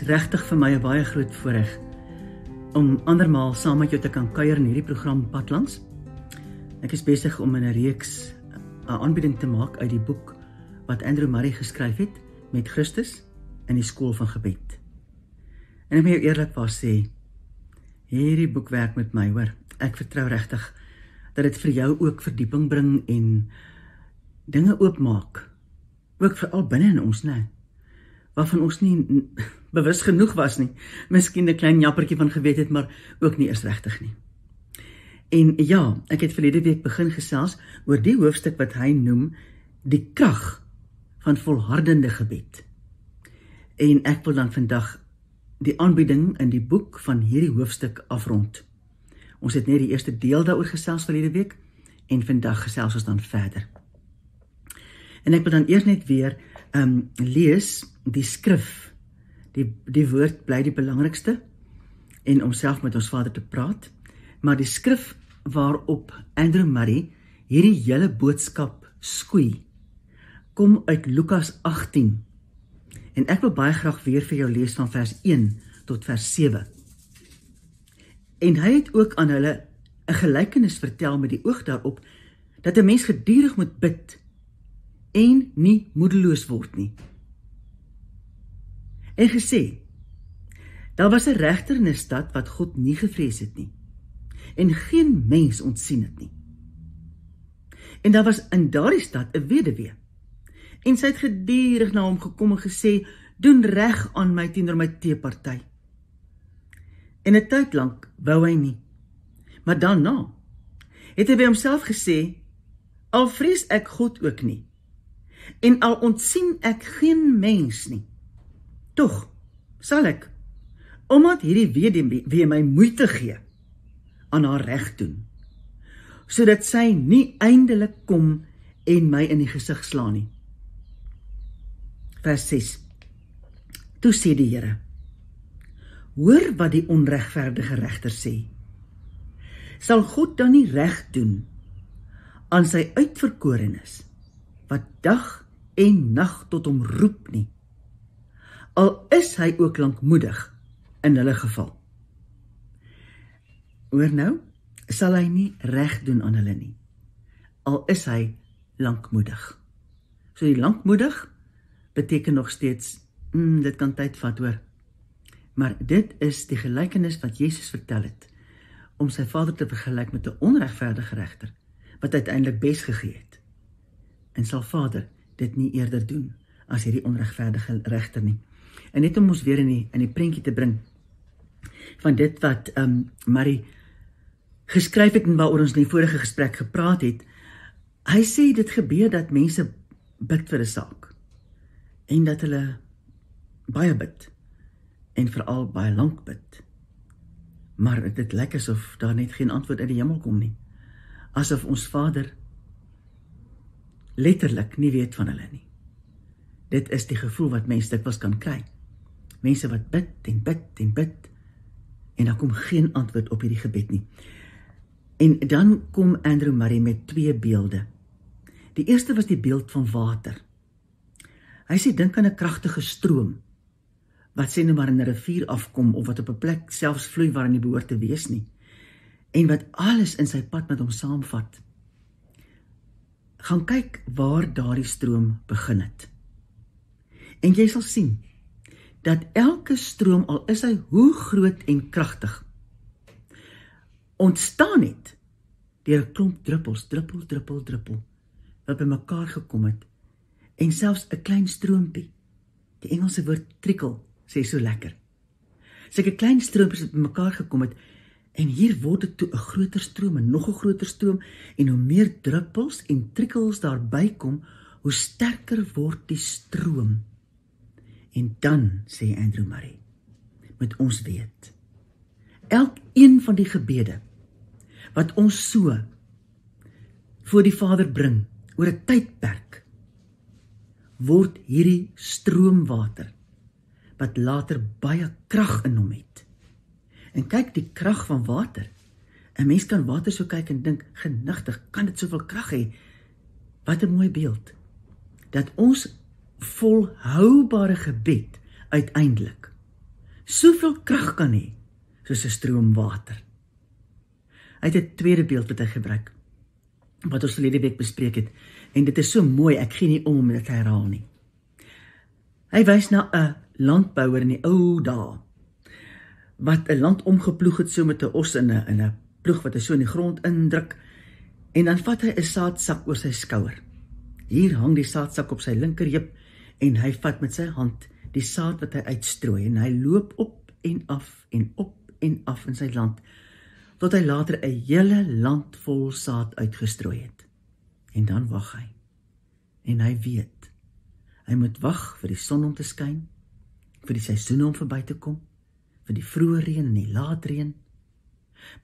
is regtig vir my 'n baie groot voorreg om andermaal saam met jou te kan kuier in hierdie program Padlangs. Ek is besig om in 'n reeks 'n aanbieding te maak uit die boek wat Andrew Murray geskryf het met Christus in die skool van gebed. En ek moet jou eerlikwaar sê, hierdie boek werk met my, hoor. Ek vertrou regtig dat dit vir jou ook verdieping bring en dinge oopmaak, ook veral binne in ons, né? Waarvan ons nie bewus genoeg was nie. Miskien 'n klein jappertjie van geweet het, maar ook nie eens regtig nie. En ja, ek het verlede week begin gesels oor die hoofstuk wat hy noem die krag van volhardende gebed. En ek wil dan vandag die aanbieding in die boek van hierdie hoofstuk afrond. Ons het net die eerste deel daaroor gesels verlede week en vandag gesels ons dan verder. En ek wil dan eers net weer lees die skrif. Die woord bly die belangrikste en om self met ons Vader te praat, maar die skrif waarop Andrew Murray hierdie hele boodskap skoei, kom uit Lukas 18. En ek wil baie graag weer vir jou lees van vers 1 tot vers 7. En hy het ook aan hulle 'n gelykenis vertel met die oog daarop dat 'n mens gedurig moet bid en nie moedeloos word nie. En gesê, daar was 'n regter in 'n stad wat God nie gevrees het nie, en geen mens ontsien het nie. En daar was in daardie stad 'n weduwee, en sy het gedurig na hom gekom en gesê, doen reg aan my teenoor my teeparty. En 'n tyd lank wou hy nie, maar daarna het hy by homself gesê, al vrees ek God ook nie, en al ontsien ek geen mens nie, tog sal ek, omdat hierdie weduwee my moeite gee, aan haar reg doen, sodat sy nie eindelik kom en my in die gesig slaan nie. Vers 6. Toe sê die Here, hoor wat die onregverdige regter sê. Sal God dan nie reg doen aan sy uitverkorenes, wat dag en nag tot hom roep nie, al is hy ook lankmoedig in hulle geval. Hoor nou, sal hy nie reg doen aan hulle nie, al is hy lankmoedig. So die lankmoedig beteken nog steeds, dit kan tyd vat, hoor. Maar dit is die gelykenis wat Jesus vertel het, om sy Vader te vergelyk met 'n onregverdige regter, wat uiteindelik bes gegee het. En sal Vader dit nie eerder doen, as hierdie onregverdige regter nie. En net om ons weer in die prentjie te bring, van dit wat Murray geskryf het en waaroor ons in die vorige gesprek gepraat het, hy sê dit gebeur dat mense bid vir 'n saak, en dat hulle baie bid, en veral baie lank bid, maar dit lyk asof daar net geen antwoord uit die hemel kom nie, asof ons Vader letterlik nie weet van hulle nie. Dit is die gevoel wat mense dikwels kan kry. Mense wat bid en bid en bid, en daar kom geen antwoord op hierdie gebed nie. En dan kom Andrew Murray met 2 beelde. Die eerste was die beeld van water. Hy sê, dink aan 'n kragtige stroom, wat sê nou maar in 'n rivier afkom, of wat op 'n plek selfs vloei waar hy nie behoort te wees nie, en wat alles in sy pad met hom saamvat. Gaan kyk waar daardie stroom begin het. En jy sal sien, dat elke stroom, al is hy hoe groot en kragtig, ontstaan het deur 'n klomp druppels, druppel, druppel, druppel, wat by mekaar gekom het, en selfs 'n klein stroompie, die Engelse woord trickle, sê so lekker. Sulke klein stroompies wat by mekaar gekom het, en hier word dit toe 'n groter stroom, en nog 'n groter stroom, en hoe meer druppels en trickles daarby kom, hoe sterker word die stroom. En dan, sê Andrew Murray, moet ons weet, elkeen van die gebede, wat ons so voor die Vader bring, oor 'n tydperk, word hierdie stroomwater, wat later baie krag in hom het. En kyk die krag van water. 'n Mens kan water so kyk en dink, genigtig, kan dit soveel krag hê? Wat 'n mooi beeld. Dat ons volhoubare gebed uiteindelik soveel krag kan hê, soos 'n stroom water. Hy het 'n tweede beeld wat hy gebruik, wat ons verlede week bespreek het, en dit is so mooi, ek gee nie om dit te herhaal nie. Hy wys na 'n landbouer in die ou dae, wat 'n land omgeploeg het so met 'n os in 'n ploeg wat hy so in die grond indruk, en dan vat hy 'n saadsak oor sy skouer. Hier hang die saadsak op sy linkerheup, en hy vat met sy hand die saad wat hy uitstrooi, en hy loop op en af en op en af in sy land, tot hy later 'n hele land vol saad uitgestrooi het. En dan wag hy, en hy weet, hy moet wag vir die son om te skyn, vir die seisoene om verby te kom, vir die vroeë reën en die laatreën,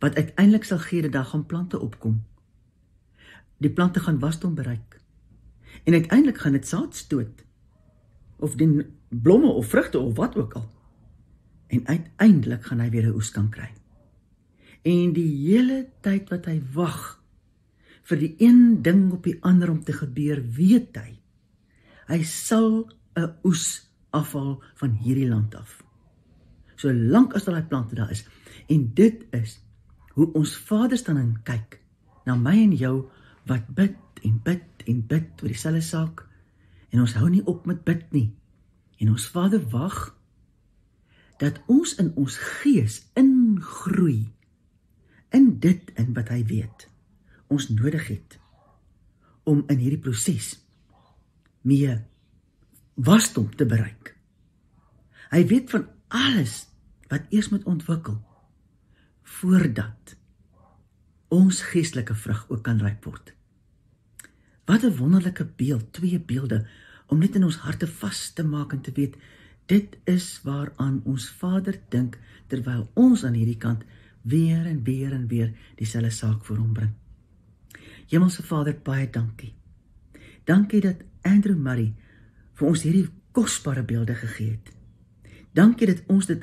wat uiteindelik sal gee dat daar gaan plante opkom. Die plante gaan wasdom bereik, en uiteindelik gaan dit saad stoot, of die blomme of vrugte of wat ook al. En uiteindelik gaan hy weer 'n oes kan kry. En die hele tyd wat hy wag vir die een ding op die ander om te gebeur, weet hy sal 'n oes afhaal van hierdie land af. Solank as daai plante daar is. En dit is hoe ons Vader staan en kyk na my en jou, wat bid en bid en bid oor dieselfde saak, en ons hou nie op met bid nie. En ons Vader wag dat ons in ons gees ingroei in dit in wat hy weet ons nodig het om in hierdie proses meer wasdom te bereik. Hy weet van alles wat eers moet ontwikkel voordat ons geestelike vrug ook kan ryp word. Wat 'n wonderlike beeld, twee beelde, om net in ons harte vas te maak en te weet, dit is waaraan ons Vader dink, terwyl ons aan hierdie kant weer en weer en weer dieselfde saak voor hom bring. Hemelse Vader, baie dankie. Dankie dat Andrew Murray vir ons hierdie kosbare beelde gegee het. Dankie dat ons dit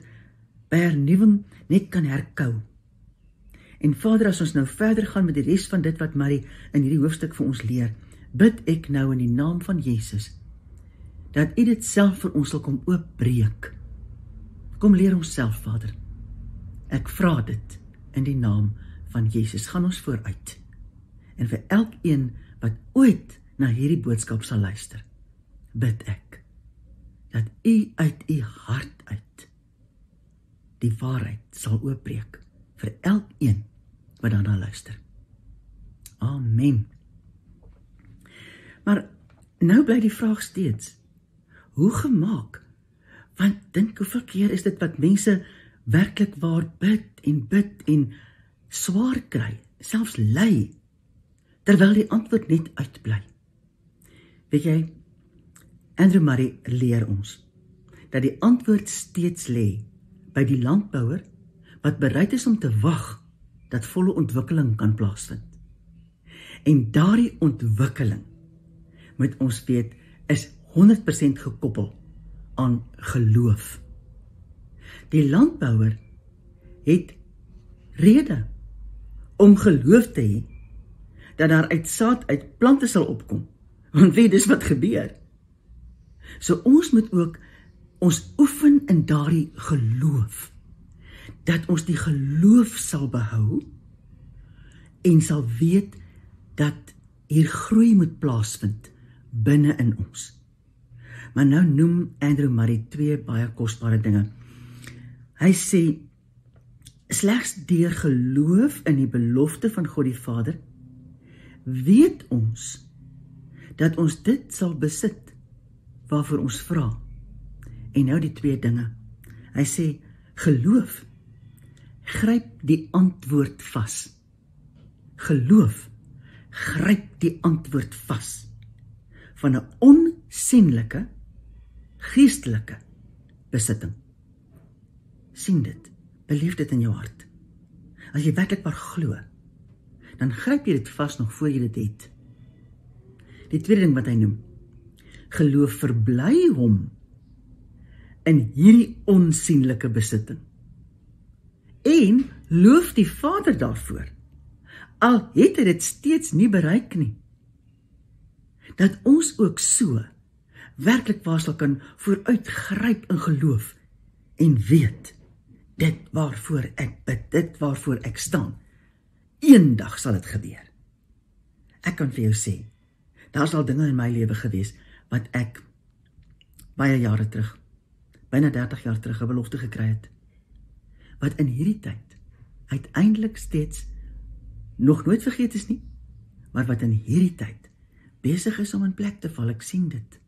by hernuwing net kan herkou. En Vader, as ons nou verder gaan met die res van dit wat Murray in hierdie hoofstuk vir ons leer, bid ek nou in die naam van Jesus, dat U dit self vir ons sal kom oopbreek. Kom leer ons self, Vader. Ek vra dit in die naam van Jesus. Gaan ons vooruit. En vir elkeen wat ooit na hierdie boodskap sal luister, bid ek, dat U uit U hart uit die waarheid sal oopbreek vir elkeen wat daarna luister. Amen. Maar nou bly die vraag steeds, hoe gemaak? Want dink hoeveel keer is dit wat mense werklik waar bid en swaar kry, selfs ly, terwyl die antwoord net uitbly. Weet jy, Andrew Murray leer ons, dat die antwoord steeds lê by die landbouer, wat bereid is om te wag, dat volle ontwikkeling kan plaasvind. En daardie ontwikkeling, moet ons weet, is 100% gekoppel aan geloof. Die landbouer het rede om geloof te hê, dat daar uit saad uit plante sal opkom, want weet, dis wat gebeur. So ons moet ook ons oefen in daardie geloof, dat ons die geloof sal behou, en sal weet, dat hier groei moet plaasvind, binne in ons. Maar nou noem Andrew Murray twee baie kosbare dinge. Hy sê, slegs deur geloof in die belofte van God die Vader, weet ons, dat ons dit sal besit, waarvoor ons vra. En nou die twee dinge. Hy sê, geloof, gryp die antwoord vas. Geloof, gryp die antwoord vas. Van 'n onsienlike, geestelike besitting. Sien dit, beleef dit in jou hart. As jy werklik maar glo, dan gryp jy dit vas nog voor jy dit het. Die tweede ding wat hy noem, geloof verbly hom in hierdie onsienlike besitting. En loof die Vader daarvoor, al het hy dit steeds nie bereik nie. Dat ons ook so werklik waar sal kan vooruitgryp in geloof en weet dit waarvoor ek bid, dit waarvoor ek staan, eendag sal dit gebeur. Ek kan vir jou sê, daar is al dinge in my lewe gewees, wat ek baie jare terug, byna 30 jaar terug, 'n belofte gekry het, wat in hierdie tyd, uiteindelik steeds, nog nooit vergeet is nie, maar wat in hierdie tyd, besig is om in plek te val, ek sien dit.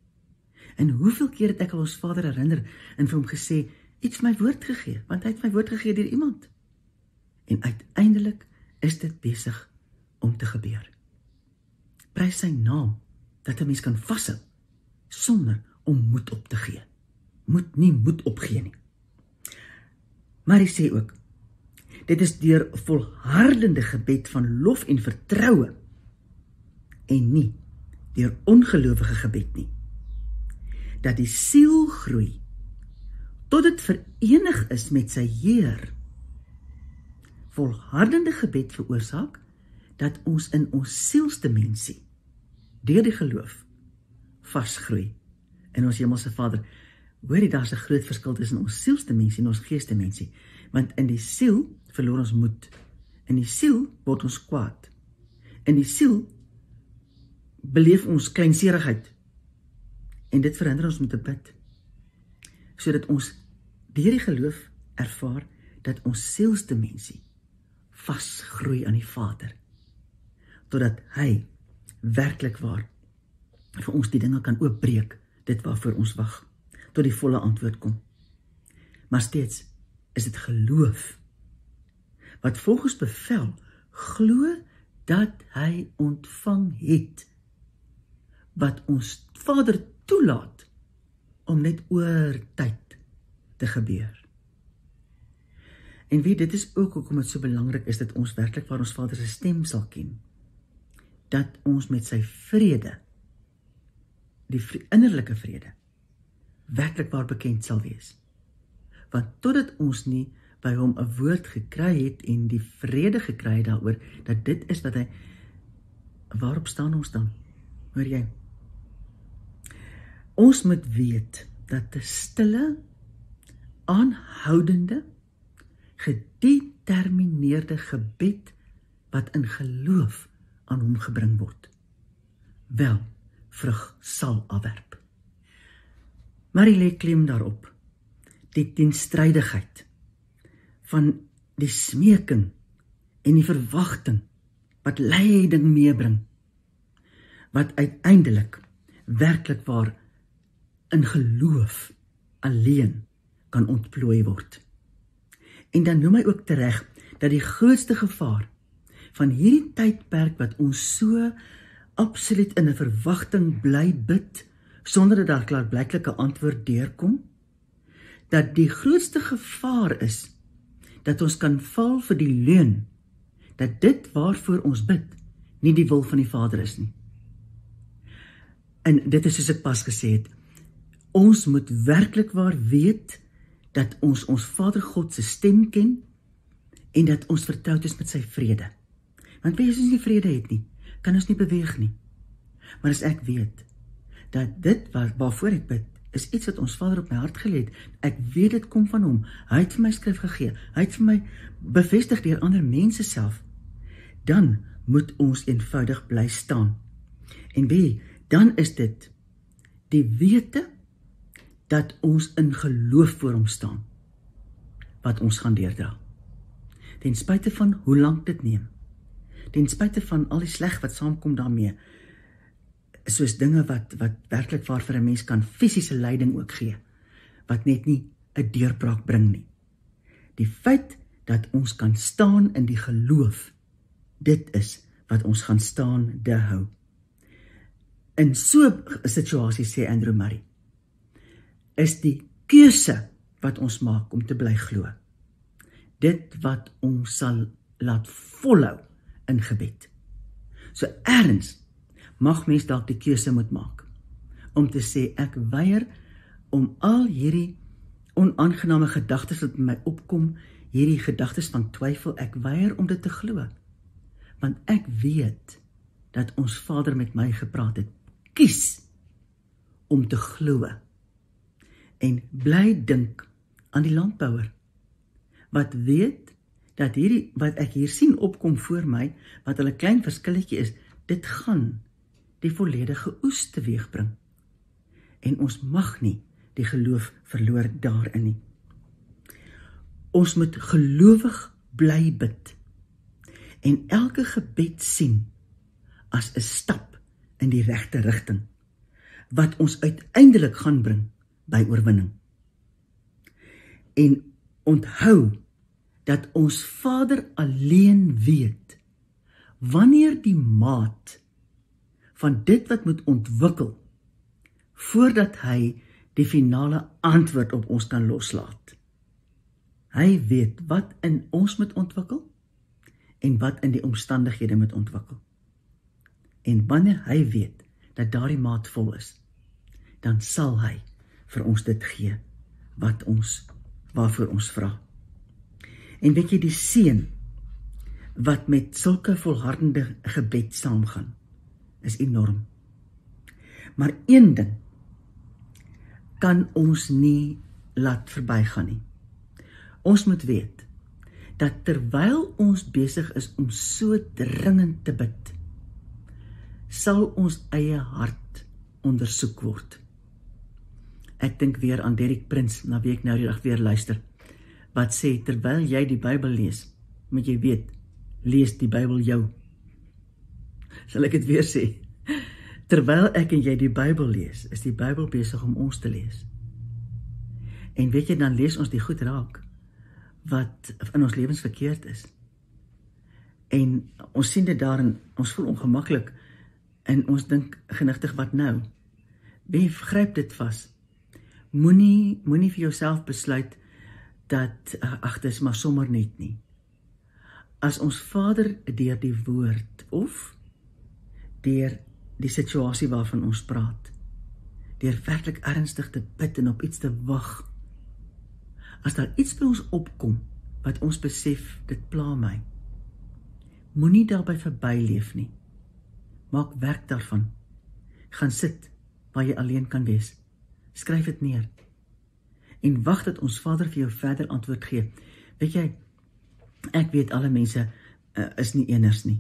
En hoeveel keer het ek al ons Vader herinner, en vir hom gesê, iets my woord gegee, want hy het my woord gegee deur iemand. En uiteindelik is dit besig om te gebeur. Prys sy naam, dat 'n mens kan vashou, sonder om moed op te gee. Moet nie moed opgee nie. Maar hy sê ook, dit is deur volhardende gebed van lof en vertroue, en nie deur ongelowige gebed nie, dat die siel groei, tot dit verenig is met sy Heer. Volhardende gebed veroorsaak, dat ons in ons sielsdimensie, deur die geloof, vasgroei in ons hemelse Vader. Hoorie, daar is 'n groot verskil tussen ons sielsdimensie en ons geesdimensie, want in die siel verloor ons moed, in die siel word ons kwaad, in die siel beleef ons kleinserigheid, en dit verhinder ons om te bid, sodat ons deur die geloof ervaar, dat ons sielsdimensie vasgroei aan die Vader, totdat hy werklik waar vir ons die dinge kan oopbreek, dit waarvoor ons wag, tot die volle antwoord kom. Maar steeds is dit geloof, wat volgens bevel, glo dat hy ontvang het, wat ons Vader toelaat, om net oor tyd te gebeur. En weet, dit is ook hoekom dit so belangrik is, dat ons werklik waar ons Vader se stem sal ken, dat ons met sy vrede, die innerlike vrede, werklik waar bekend sal wees. Want totdat ons nie by hom 'n woord gekry het, en die vrede gekry het daaroor, dat dit is wat hy, waarop staan ons dan? Hoor jy? Ons moet weet, dat 'n stille, aanhoudende, gedetermineerde gebed, wat in geloof aan hom gebring word, wel vrug sal afwerp. Maar hy lê klem daarop, die teenstrydigheid van die smeking en die verwagting, wat lyding meebring, wat uiteindelik werklik waar in geloof alleen kan ontplooi word. En dan noem hy ook tereg, dat die grootste gevaar van hierdie tydperk, wat ons so absoluut in 'n verwagting bly bid, sonder dat daar klaarblyklike antwoord deurkom, dat die grootste gevaar is, dat ons kan val vir die leuen, dat dit waarvoor ons bid, nie die wil van die Vader is nie. En dit is soos ek pas gesê het, ons moet werklik waar weet, dat ons Vader God se stem ken, en dat ons vertroud is met sy vrede. Want as ons nie vrede het nie, kan ons nie beweeg nie. Maar as ek weet, dat dit waarvoor ek bid, is iets wat ons Vader op my hart gelê het, ek weet dit kom van hom, hy het vir my skrif gegee, hy het vir my bevestig deur ander mense self, dan moet ons eenvoudig bly staan. En wie, dan is dit die wete, dat ons in geloof voor hom staan, wat ons gaan deurdra. Ten spyte van hoe lank dit neem, ten spyte van al die sleg wat saamkom daarmee, soos dinge wat werklik waar vir 'n mens kan fisiese lyding ook gee, wat net nie 'n deurbraak bring nie. Die feit dat ons kan staan in die geloof, dit is wat ons gaan staande hou. In so 'n situasie, sê Andrew Murray, is die keuse wat ons maak om te bly glo, dit wat ons sal laat volhou in gebed. So ergens mag mens dalk die keuse moet maak, om te sê, ek weier om al hierdie onaangename gedagtes wat in my opkom, hierdie gedagtes van twyfel, ek weier om dit te glo, want ek weet, dat ons Vader met my gepraat het, kies om te glo, en bly dink aan die landbouer, wat weet dat hierdie wat ek hier sien opkom voor my, wat hulle klein verskilletjie is, dit gaan die volledige oes teweegbring. En ons mag nie die geloof verloor daarin nie. Ons moet gelowig bly bid en elke gebed sien as 'n stap in die regte rigting, wat ons uiteindelik gaan bring by oorwinning. En onthou dat ons Vader alleen weet wanneer die maat van dit wat moet ontwikkel, voordat hy die finale antwoord op ons kan loslaat. Hy weet wat in ons moet ontwikkel en wat in die omstandighede moet ontwikkel. En wanneer hy weet dat daardie maat vol is, dan sal hy vir ons dit gee waarvoor ons vra. En weet jy, die seën wat met sulke volhardende gebed saamgaan, is enorm. Maar een ding kan ons nie laat verbygaan nie. Ons moet weet dat terwyl ons besig is om so dringend te bid, sal ons eie hart ondersoek word. Ek dink weer aan Derek Prins, na wie ek nou die dag weer luister, wat sê, terwyl jy die Bybel lees, moet jy weet, lees die Bybel jou. Sal ek het weer sê, terwyl ek en jy die Bybel lees, is die Bybel besig om ons te lees. En weet jy, dan lees ons die goed raak, wat in ons lewens verkeerd is. En ons sien dit daarin, ons voel ongemaklik, en ons dink genigtig, wat nou? Wie gryp dit vas? Moenie vir jouself besluit, dat, ag, dis maar sommer net nie. As ons Vader deur die woord, of deur die situasie waarvan ons praat, deur werklik ernstig te bid en op iets te wag, as daar iets by ons opkom, wat ons besef, dit pla my, moenie daarby verbyleef nie. Maak werk daarvan. Gaan sit, waar jy alleen kan wees. Skryf dit neer. En wag dat ons Vader vir jou verder antwoord gee. Weet jy, ek weet alle mense is nie eners nie,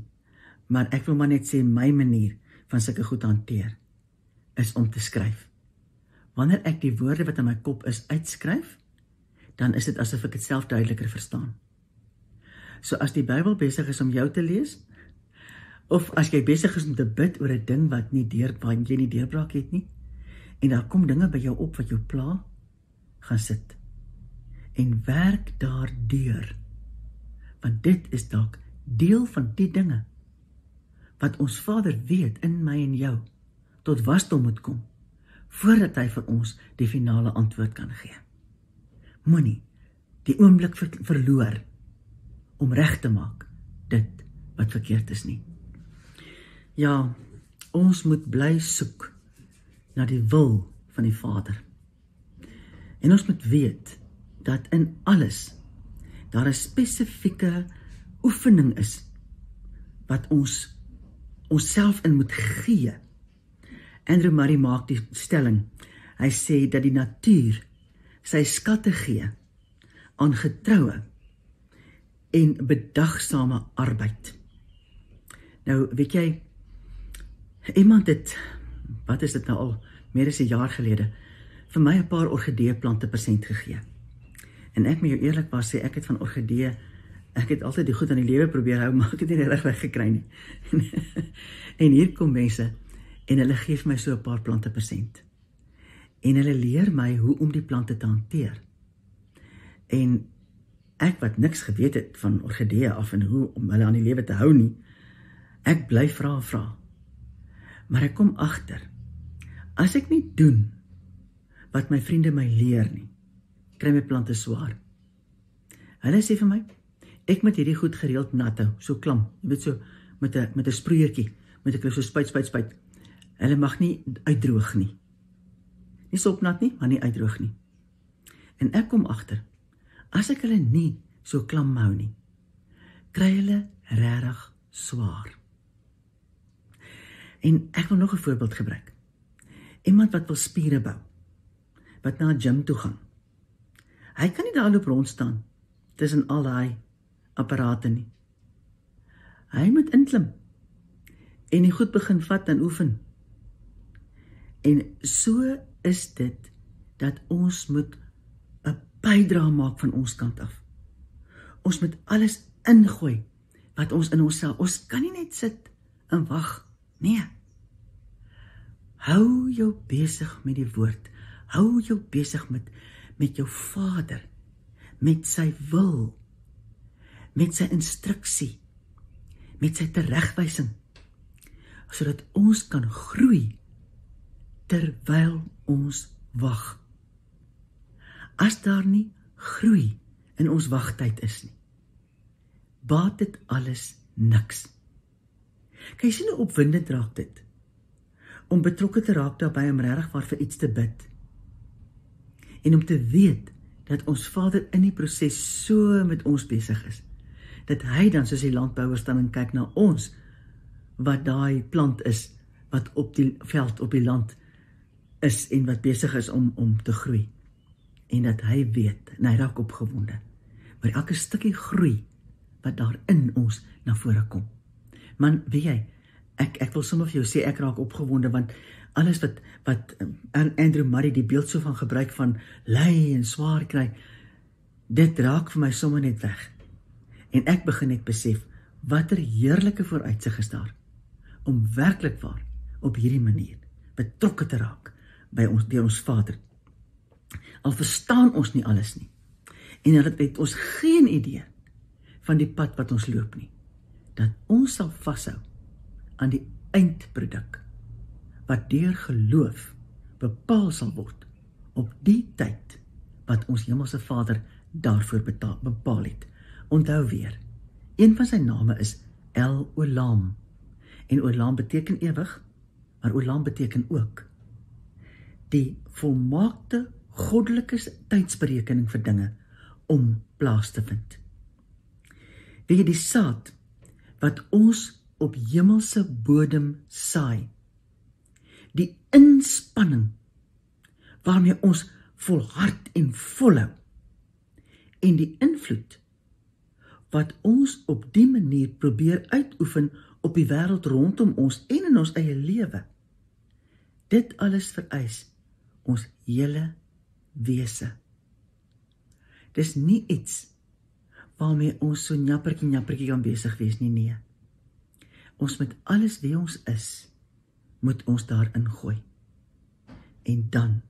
maar ek wil maar net sê, my manier van sulke goed hanteer, is om te skryf. Wanneer ek die woorde wat in my kop is uitskryf, dan is dit asof ek dit self duideliker verstaan. So as die Bybel besig is om jou te lees, of as jy besig is om te bid oor 'n ding wat jy nie deurbraak het nie, en daar kom dinge by jou op wat jou pla, gaan sit en werk daardeur, want dit is dalk deel van die dinge wat ons Vader weet in my en jou tot wasdom moet kom, voordat hy vir ons die finale antwoord kan gee. Moenie die oomblik verloor om reg te maak dit wat verkeerd is nie. Ja, ons moet bly soek na die wil van die Vader. En ons moet weet dat in alles daar 'n spesifieke oefening is wat ons onsself in moet gee. Andrew Murray maak die stelling. Hy sê dat die natuur sy skatte gee aan getroue en bedagsame arbeid. Nou, weet jy, iemand het, wat is dit nou al, meer as 'n jaar gelede, vir my 'n paar orgideeplante persent gegee. En ek moet jou eerlikwaar sê, ek het van orgidee, ek het altyd die goed aan die lewe probeer hou, maar ek het nie reg weggekry nie. En hier kom mense, en hulle gee my so 'n paar plante persent. En hulle leer my hoe om die plante te hanteer. En ek wat niks geweet het van orgidee af en hoe om hulle aan die lewe te hou nie, ek bly vra. Maar ek kom agter, as ek nie doen wat my vriende my leer nie, kry my plante swaar. Hulle sê vir my, ek moet hierdie goed gereeld nat hou, so klam, jy weet so, met 'n sproeiertjie, met 'n so spuit. Hulle mag nie uitdroog nie. Nie sopnat nie, maar nie uitdroog nie. En ek kom agter, as ek hulle nie so klam hou nie, kry hulle regtig swaar. En ek wil nog 'n voorbeeld gebruik. Iemand wat wil spiere bou, wat na 'n gym toe gaan. Hy kan nie daar loop rond staan tussen al daai apparate nie. Hy moet inklim en die goed begin vat en oefen. En so is dit dat ons moet 'n bydrae maak van ons kant af. Ons moet alles ingooi wat ons in onsself. Ons kan nie net sit en wag. Nee. Hou jou besig met die woord. Hou jou besig met jou Vader, met sy wil, met sy instruksie, met sy teregwysing, sodat ons kan groei terwyl ons wag. As daar nie groei in ons wagtyd is nie, baat dit alles niks. Kan jy sien hoe opwindend raak dit? Om betrokke te raak daarbey om regtig waar vir iets te bid. En om te weet dat ons Vader in die proses so met ons besig is, dat hy dan soos die landbouer staan en kyk na ons, wat daai plant is, wat op die veld, op die land is, en wat besig is om te groei. En dat hy weet, en hy raak opgewonde, oor elke stukkie groei, wat daar in ons na vore kom. Man, weet jy, ek wil sommer vir jou sê, ek raak opgewonde, want alles wat Andrew Murray die beeld so van gebruik van ly en swaar kry, dit raak vir my sommer net weg. En ek begin net besef, watter heerlike vooruitsig is daar, om werklik waar, op hierdie manier, betrokke te raak, by ons, deur ons Vader. Al verstaan ons nie alles nie, en dat het ons geen idee, van die pad wat ons loop nie, dat ons sal vashou, aan die eindproduk, wat deur geloof bepaal sal word, op die tyd, wat ons Hemelse Vader daarvoor bepaal het. Onthou weer, een van sy name is El Olam, en Olam beteken ewig, maar Olam beteken ook, die volmaakte goddelike tydsberekening vir dinge, om plaas te vind. Weet jy, die saad, wat ons op hemelse bodem saai, die inspanning, waarmee ons volhard en volhou, en die invloed, wat ons op die manier probeer uitoefen op die wêreld rondom ons en in ons eie lewe, dit alles vereis ons hele wese. Dis nie iets waarmee ons so njappertjie kan besig wees nie, nee. Ons met alles wie ons is, moet ons daarin gooi. En dan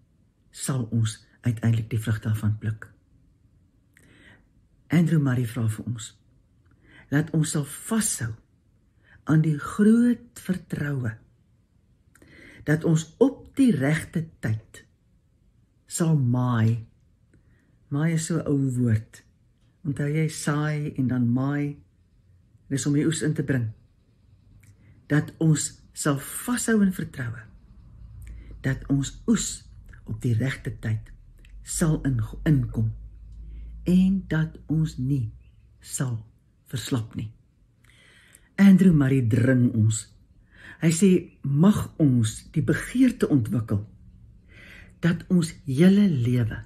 sal ons uiteindelik die vrug daarvan pluk. Andrew Murray vra vir ons, laat ons sal vashou aan die groot vertroue, dat ons op die regte tyd sal maai. Maai is so 'n ou woord. Onthou jy, saai en dan maai, dis om die oes in te bring. Dat ons sal vashou in vertroue, dat ons oes op die regte tyd sal inkom, en dat ons nie sal verslap nie. Andrew Murray dring ons. Hy sê, mag ons die begeerte ontwikkel, dat ons hele lewe,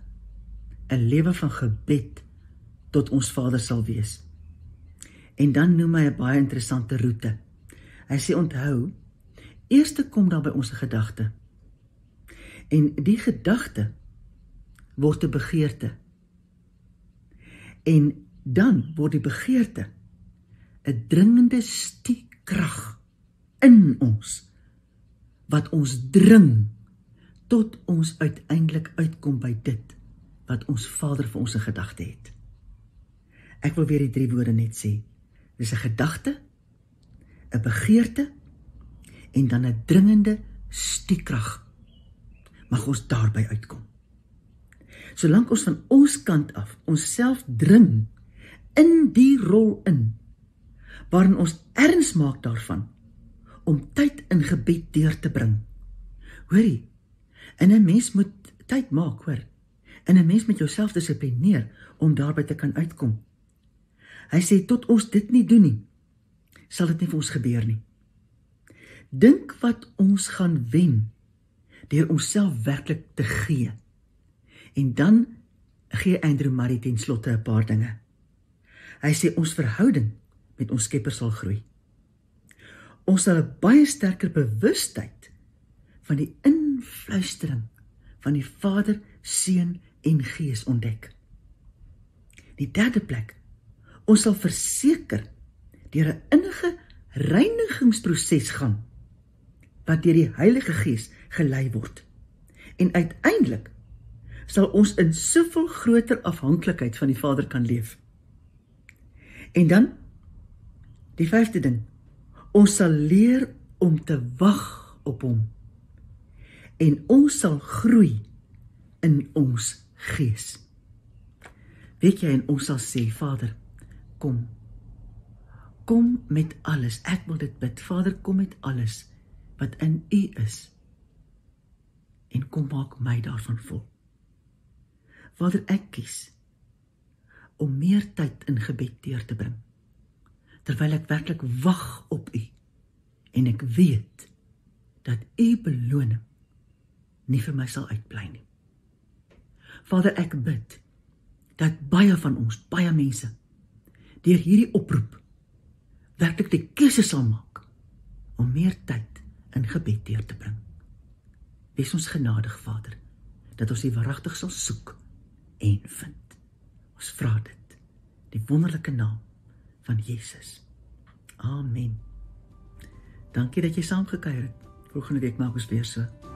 'n lewe van gebed, tot ons Vader sal wees. En dan noem hy 'n baie interessante roete. Hy sê, onthou, eerste kom daar by ons 'n gedagte. En die gedagte word 'n begeerte. En dan word die begeerte 'n dringende stiekrag in ons, wat ons dring, tot ons uiteindelik uitkom by dit, wat ons Vader vir ons 'n gedagte het. Ek wil weer die 3 woorde net sê. Dis 'n gedagte, 'n begeerte, en dan 'n dringende stiekrag. Mag ons daarby uitkom. Solank ons van ons kant af, onsself dring, in die rol in, waarin ons erns maak daarvan, om tyd in gebed deur te bring. Hoorie, en 'n mens moet tyd maak, hoor. En 'n mens moet jouself dissiplineer, om daarby te kan uitkom. Hy sê, tot ons dit nie doen nie, sal dit nie vir ons gebeur nie. Dink wat ons gaan wen, deur onsself werklik te gee. En dan gee Andrew Murray ten slotte 'n paar dinge. Hy sê ons verhouding met ons Skepper sal groei. Ons sal 'n baie sterker bewustheid van die influistering van die Vader, Seun en Gees ontdek. Die derde plek, ons sal verseker deur 'n innige reinigingsproses gaan, wat deur die Heilige Gees gelei word. En uiteindelik sal ons in soveel groter afhanklikheid van die Vader kan leef. En dan, die vyfde ding, ons sal leer om te wag op hom. En ons sal groei in ons gees. Weet jy, en ons sal sê, Vader, kom met alles, ek wil dit bid, Vader, kom met alles wat in U is, en kom maak my daarvan vol. Vader, ek kies om meer tyd in gebed deur te bring, terwyl ek werklik wag op U, en ek weet, dat U beloning nie vir my sal uitbly nie. Vader, ek bid, dat baie van ons, baie mense, deur hierdie oproep, werklik die keuse sal maak, om meer tyd in gebed deur te bring. Wees ons genadig, Vader, dat ons U waaragtig sal soek en vind. Ons vra dit, die wonderlike naam van Jesus. Amen. Dankie dat jy saamgekuier het. Volgende week maak ons weer so.